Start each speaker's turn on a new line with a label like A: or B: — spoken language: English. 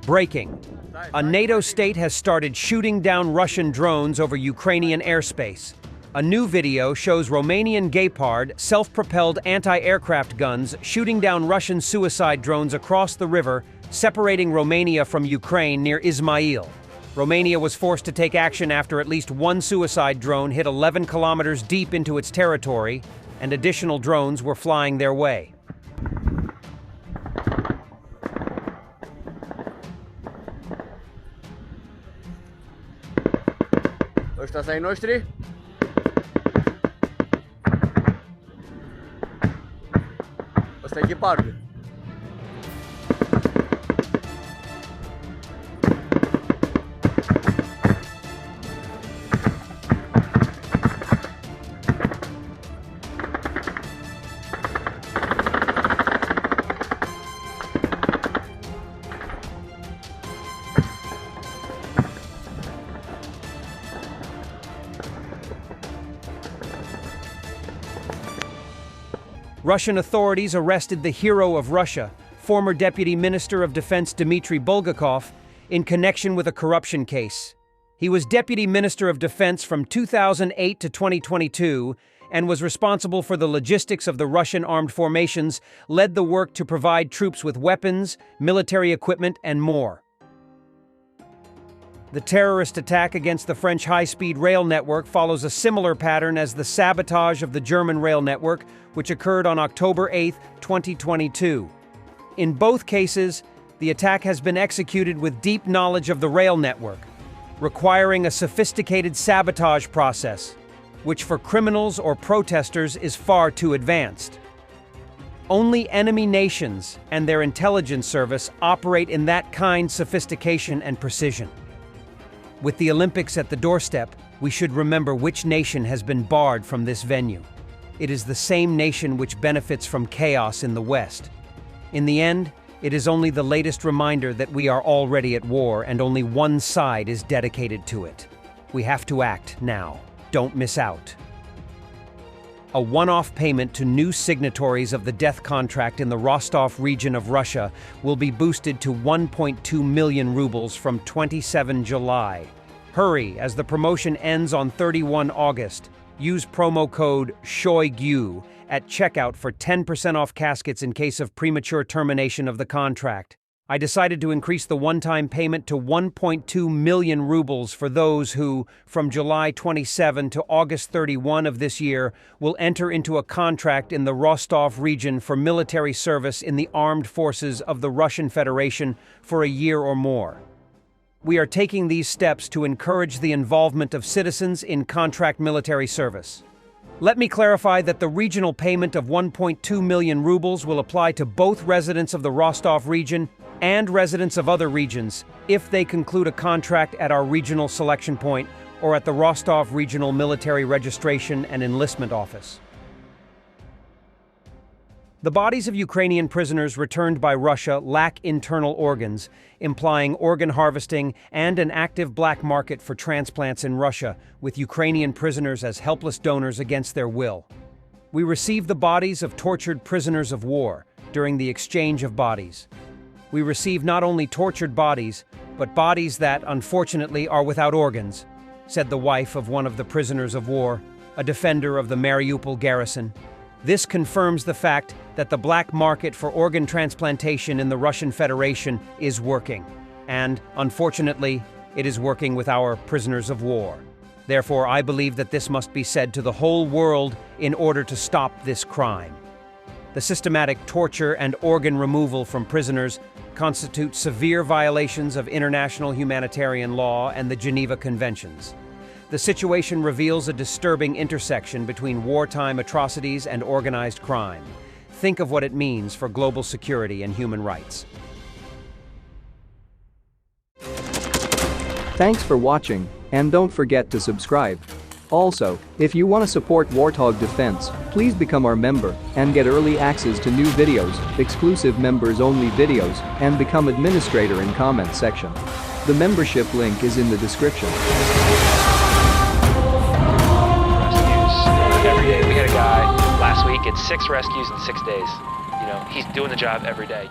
A: Breaking. A NATO state has started shooting down Russian drones over Ukrainian airspace. A new video shows Romanian Gepard self-propelled anti-aircraft guns shooting down Russian suicide drones across the river, separating Romania from Ukraine near Izmail. Romania was forced to take action after at least one suicide drone hit 11 kilometers deep into its territory, and additional drones were flying their way.
B: Ăștia sunt ai noștri? Ăsta e Gepardul.
A: Russian authorities arrested the hero of Russia, former Deputy Minister of Defense Dmitry Bulgakov, in connection with a corruption case. He was Deputy Minister of Defense from 2008 to 2022 and was responsible for the logistics of the Russian armed formations, led the work to provide troops with weapons, military equipment, and more. The terrorist attack against the French high-speed rail network follows a similar pattern as the sabotage of the German rail network, which occurred on October 8, 2022. In both cases, the attack has been executed with deep knowledge of the rail network, requiring a sophisticated sabotage process, which for criminals or protesters is far too advanced. Only enemy nations and their intelligence service operate in that kind of sophistication and precision. With the Olympics at the doorstep, we should remember which nation has been barred from this venue. It is the same nation which benefits from chaos in the West. In the end, it is only the latest reminder that we are already at war and only one side is dedicated to it. We have to act now. Don't miss out. A one-off payment to new signatories of the death contract in the Rostov region of Russia will be boosted to 1.2 million rubles from 27 July. Hurry, as the promotion ends on 31 August. Use promo code SHOIGU at checkout for 10% off caskets in case of premature termination of the contract. I decided to increase the one-time payment to 1.2 million rubles for those who, from July 27 to August 31 of this year, will enter into a contract in the Rostov region for military service in the armed forces of the Russian Federation for a year or more. We are taking these steps to encourage the involvement of citizens in contract military service. Let me clarify that the regional payment of 1.2 million rubles will apply to both residents of the Rostov region and residents of other regions if they conclude a contract at our regional selection point or at the Rostov Regional Military Registration and Enlistment Office. The bodies of Ukrainian prisoners returned by Russia lack internal organs, implying organ harvesting and an active black market for transplants in Russia, with Ukrainian prisoners as helpless donors against their will. We received the bodies of tortured prisoners of war during the exchange of bodies. We receive not only tortured bodies, but bodies that, unfortunately, are without organs, said the wife of one of the prisoners of war, a defender of the Mariupol garrison. This confirms the fact that the black market for organ transplantation in the Russian Federation is working, and, unfortunately, it is working with our prisoners of war. Therefore, I believe that this must be said to the whole world in order to stop this crime. The systematic torture and organ removal from prisoners constitute severe violations of international humanitarian law and the Geneva Conventions. The situation reveals a disturbing intersection between wartime atrocities and organized crime. Think of what it means for global security and human rights.
C: Thanks for watching, and don't forget to subscribe. Also, if you want to support Warthog Defense, please become our member and get early access to new videos, exclusive members-only videos, and become administrator in comment section. The membership link is in the description.
D: Every day. We had a guy last week, it's 6 rescues in 6 days. You know, he's doing the job every day.